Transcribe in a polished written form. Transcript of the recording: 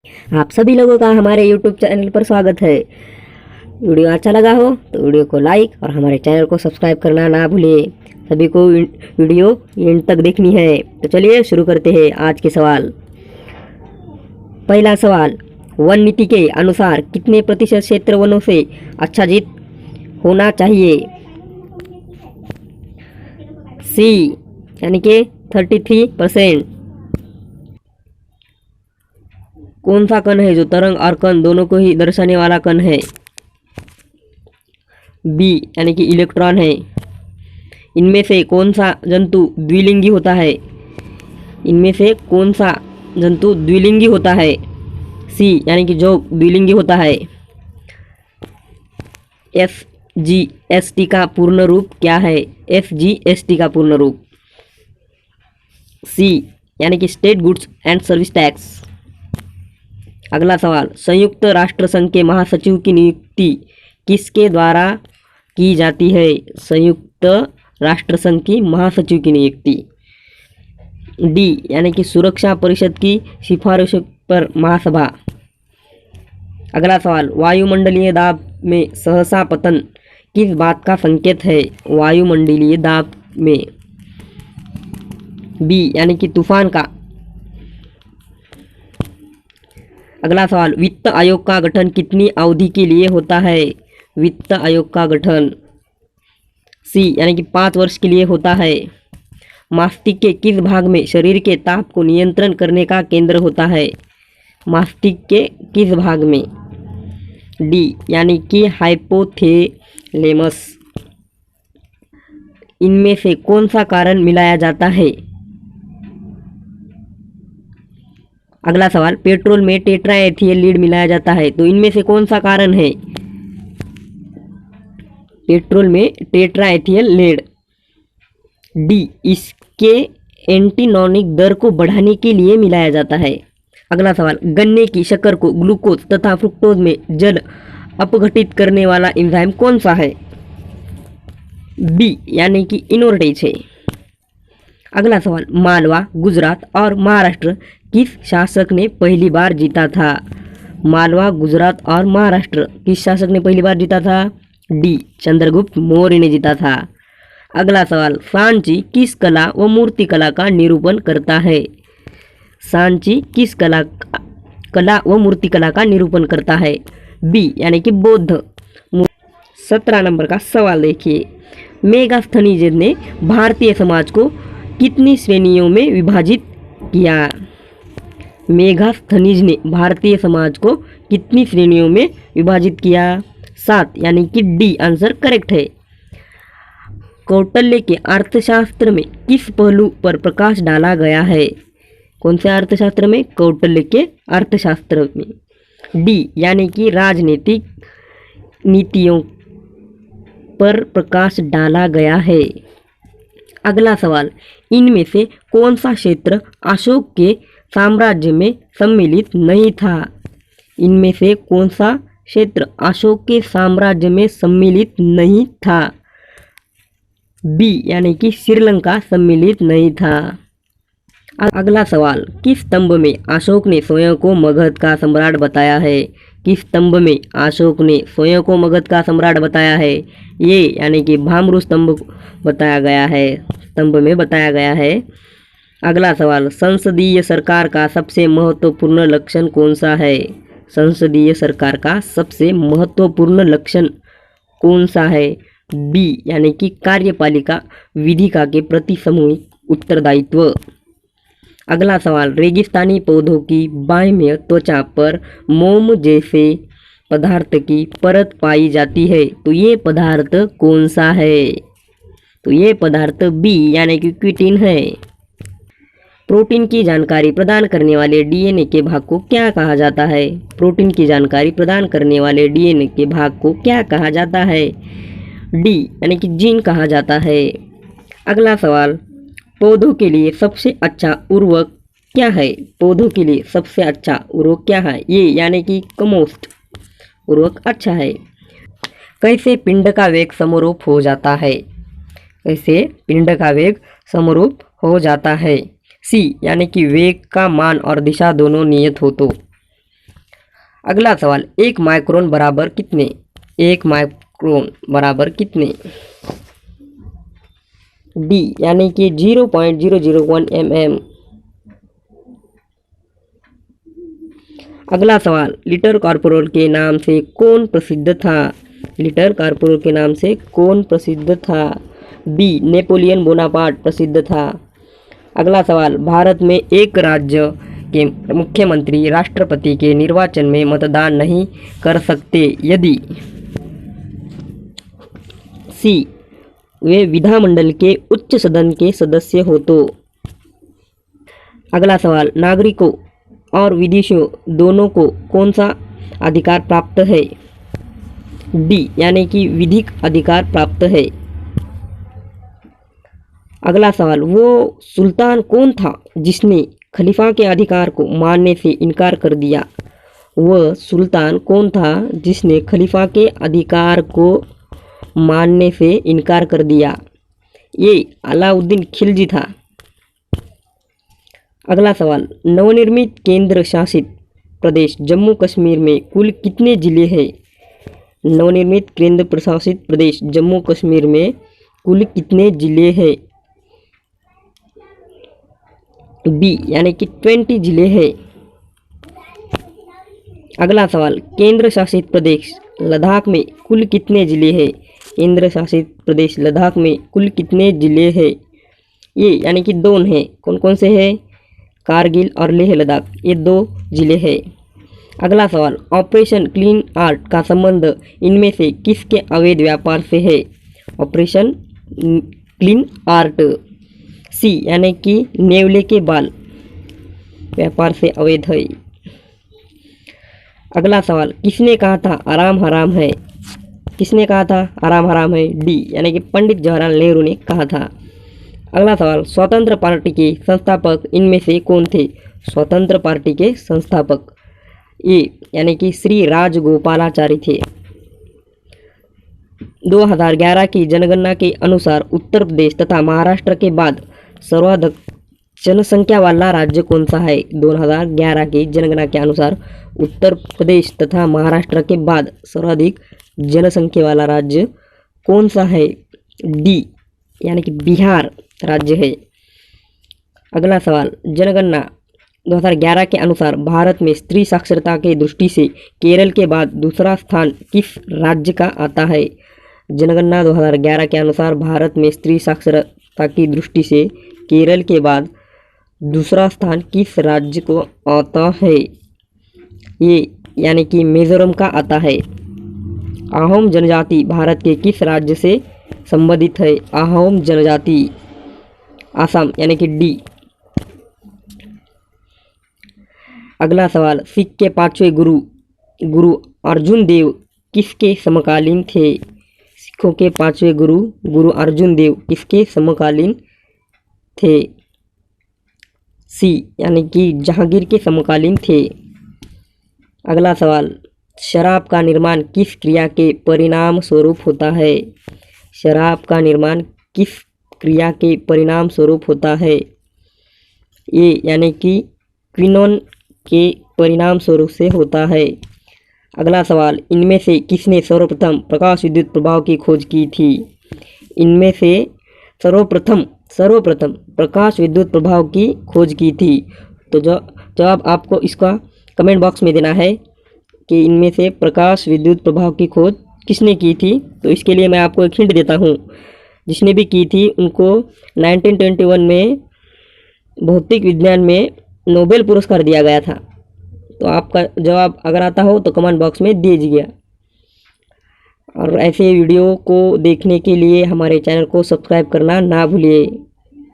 आप सभी लोगों का हमारे YouTube चैनल पर स्वागत है। वीडियो अच्छा लगा हो तो वीडियो को लाइक और हमारे चैनल को सब्सक्राइब करना ना भूलिए। सभी को वीडियो एंड तक देखनी है। तो चलिए शुरू करते हैं आज के सवाल। पहला सवाल, वन नीति के अनुसार कितने प्रतिशत क्षेत्र वनों से आच्छादित होना चाहिए? सी यानी कि 33%। कौन सा कण है जो तरंग और कण दोनों को ही दर्शाने वाला कण है? बी यानी कि इलेक्ट्रॉन है। इनमें से कौन सा जंतु द्विलिंगी होता है? इनमें से कौन सा जंतु द्विलिंगी होता है? सी यानी कि जो द्विलिंगी होता है। SGST का पूर्ण रूप क्या है? SGST का पूर्ण रूप सी यानी कि state goods and service tax. अगला सवाल, संयुक्त राष्ट्र संघ के महासचिव की नियुक्ति किसके द्वारा की जाती है? संयुक्त राष्ट्र संघ की महासचिव की नियुक्ति डी यानी कि सुरक्षा परिषद की सिफारिशों पर महासभा। अगला सवाल, वायुमंडलीय दाब में सहसा पतन किस बात का संकेत है? वायुमंडलीय दाब में बी यानी कि तूफान का। अगला सवाल, वित्त आयोग का गठन कितनी अवधि के लिए होता है? वित्त आयोग का गठन सी यानी कि 5 वर्ष के लिए होता है। मस्तिष्क के किस भाग में शरीर के ताप को नियंत्रण करने का केंद्र होता है? मस्तिष्क के किस भाग में? डी यानी कि हाइपोथैलेमस। इनमें से कौन सा कारण मिलाया जाता है? अगला सवाल, पेट्रोल में टेट्राएथियल लीड मिलाया जाता है, तो इनमें से कौन सा कारण है? पेट्रोल में टेट्राएथियल लीड डी इसके एंटीनॉनिक दर को बढ़ाने के लिए मिलाया जाता है। अगला सवाल, गन्ने की शक्कर को ग्लूकोज तथा फ्रुक्टोज में जल अपघटित करने वाला एंजाइम कौन सा है? बी यानी कि इनोर्टेज है। अगला सवाल, मालवा, गुजरात और महाराष्ट्र किस शासक ने पहली बार जीता था? मालवा, गुजरात और महाराष्ट्र किस शासक ने पहली बार जीता था? डी चंद्रगुप्त मौर्य ने जीता था। अगला सवाल, सांची किस कला व मूर्तिकला का निरूपण करता है? सांची किस कला व मूर्तिकला का निरूपण करता है? बी यानी कि बौद्ध। 17 नंबर का सवाल देखिए, मेगास्थनीज ने भारतीय समाज को कितनी श्रेणियों में विभाजित किया? मेगास्थनीज ने भारतीय समाज को कितनी श्रेणियों में विभाजित किया? 7 यानी कि डी आंसर करेक्ट है। कौटिल्य के अर्थशास्त्र में किस पहलू पर प्रकाश डाला गया है? कौन से अर्थशास्त्र में? कौटिल्य के अर्थशास्त्र में। डी यानी कि राजनीतिक नीतियों पर प्रकाश डाला गया है। अगला सवाल, इनमें से कौन सा क्षेत्र अशोक के साम्राज्य में सम्मिलित नहीं था? इनमें से कौन सा क्षेत्र अशोक के साम्राज्य में सम्मिलित नहीं था? बी यानी कि श्रीलंका सम्मिलित नहीं था। अगला सवाल, किस स्तंभ में अशोक ने स्वयं को मगध का सम्राट बताया है? किस स्तंभ में अशोक ने स्वयं को मगध का सम्राट बताया है? ये यानी कि भामरू स्तंभ बताया गया है, स्तंभ में बताया गया है। अगला सवाल, संसदीय सरकार का सबसे महत्वपूर्ण लक्षण कौन सा है? संसदीय सरकार का सबसे महत्वपूर्ण लक्षण कौन सा है? बी यानी कि कार्यपालिका विधिका के प्रति सामूहिक उत्तरदायित्व। अगला सवाल, रेगिस्तानी पौधों की बाह्य त्वचा पर मोम जैसे पदार्थ की परत पाई जाती है, तो ये पदार्थ कौन सा है? तो ये पदार्थ बी यानी कि क्विटिन है। प्रोटीन की जानकारी प्रदान करने वाले डीएनए के भाग को क्या कहा जाता है? प्रोटीन की जानकारी प्रदान करने वाले डीएनए के भाग को क्या कहा जाता है? डी यानी कि जीन कहा जाता है। अगला सवाल, पौधों के लिए सबसे अच्छा उर्वरक क्या है? पौधों के लिए सबसे अच्छा उर्वरक क्या है? ये यानी कि कंपोस्ट उर्वरक अच्छा है। कैसे पिंड का वेग समरूप हो जाता है? कैसे पिंड का वेग समरूप हो जाता है? सी यानी कि वेग का मान और दिशा दोनों नियत हो तो। अगला सवाल, 1 माइक्रोन बराबर कितने? 1 माइक्रोन बराबर कितने? डी यानी कि 0.001 mm। अगला सवाल, लिटर कॉर्पोरल के नाम से कौन प्रसिद्ध था? लिटर कॉर्पोरल के नाम से कौन प्रसिद्ध था? बी नेपोलियन बोनापार्ट प्रसिद्ध था। अगला सवाल, भारत में एक राज्य के मुख्यमंत्री राष्ट्रपति के निर्वाचन में मतदान नहीं कर सकते यदि सी वे विधानमंडल के उच्च सदन के सदस्य हो तो। अगला सवाल, नागरिकों और विदेशियों दोनों को कौन सा अधिकार प्राप्त है? डी यानी कि विधिक अधिकार प्राप्त है। अगला सवाल, वो सुल्तान कौन था जिसने खलीफा के अधिकार को मानने से इनकार कर दिया? वह सुल्तान कौन था जिसने खलीफा के अधिकार को मानने से इनकार कर दिया? ये अलाउद्दीन खिलजी था। अगला सवाल, नवनिर्मित केंद्र शासित प्रदेश जम्मू कश्मीर में कुल कितने जिले हैं? नवनिर्मित केंद्र प्रशासित प्रदेश जम्मू कश्मीर में कुल कितने जिले हैं? बी यानी कि 20 जिले हैं। अगला सवाल, केंद्र शासित प्रदेश लद्दाख में कुल कितने जिले हैं? केंद्र शासित प्रदेश लद्दाख में कुल कितने जिले हैं? ये यानी कि 2 हैं। कौन कौन से हैं? कारगिल और लेह लद्दाख, ये 2 जिले हैं। अगला सवाल, ऑपरेशन क्लीन आर्ट का संबंध इनमें से किसके अवैध व्यापार से है? ऑपरेशन क्लीन आर्ट सी यानी कि नेवले के बाल व्यापार से अवैध है। अगला सवाल, किसने कहा था आराम हराम है? किसने कहा था आराम हराम है? डी यानी कि पंडित जवाहरलाल नेहरू ने कहा था। अगला सवाल, स्वतंत्र पार्टी के संस्थापक इनमें से कौन थे? स्वतंत्र पार्टी के संस्थापक ए यानी कि श्री राजगोपालाचारी थे। 2011 की जनगणना के अनुसार उत्तर प्रदेश तथा महाराष्ट्र के बाद सर्वाधिक जनसंख्या वाला राज्य कौन सा है? 2011 की जनगणना के अनुसार उत्तर प्रदेश तथा महाराष्ट्र के बाद सर्वाधिक जनसंख्या वाला राज्य कौन सा है? डी यानी कि बिहार राज्य है। अगला सवाल, जनगणना 2011 के अनुसार भारत में स्त्री साक्षरता की दृष्टि से केरल के बाद दूसरा स्थान किस राज्य का आता है? जनगणना 2011 के अनुसार भारत में स्त्री साक्षरता की दृष्टि से केरल के बाद दूसरा स्थान किस राज्य को आता है? ये यानी कि मिजोरम का आता है। अहोम जनजाति भारत के किस राज्य से संबंधित है? अहोम जनजाति असम यानी कि डी। अगला सवाल, सिख के 5वें गुरु अर्जुन देव किसके समकालीन थे? सिखों के 5वें गुरु अर्जुन देव किसके समकालीन थे? सी यानी कि जहांगीर के समकालीन थे। अगला सवाल, शराब का निर्माण किस क्रिया के परिणाम स्वरूप होता है? शराब का निर्माण किस क्रिया के परिणाम स्वरूप होता है? ये यानी कि क्विनोन के परिणाम स्वरूप से होता है। अगला सवाल, इनमें से किसने सर्वप्रथम प्रकाश विद्युत प्रभाव की खोज की थी? इनमें से सर्वप्रथम प्रकाश विद्युत प्रभाव की खोज की थी। तो जवाब आपको इसका कमेंट बॉक्स में देना है कि इनमें से प्रकाश विद्युत प्रभाव की खोज किसने की थी। तो इसके लिए मैं आपको एक हिंट देता हूँ। जिसने भी की थी उनको 1921 में भौतिक विज्ञान में नोबेल पुरस्कार दिया गया था। तो आपका जवाब अगर आता हो तो कमेंट बॉक्स में दीजिएगा। और ऐसे वीडियो को देखने के लिए हमारे चैनल को सब्सक्राइब करना ना भूलिए।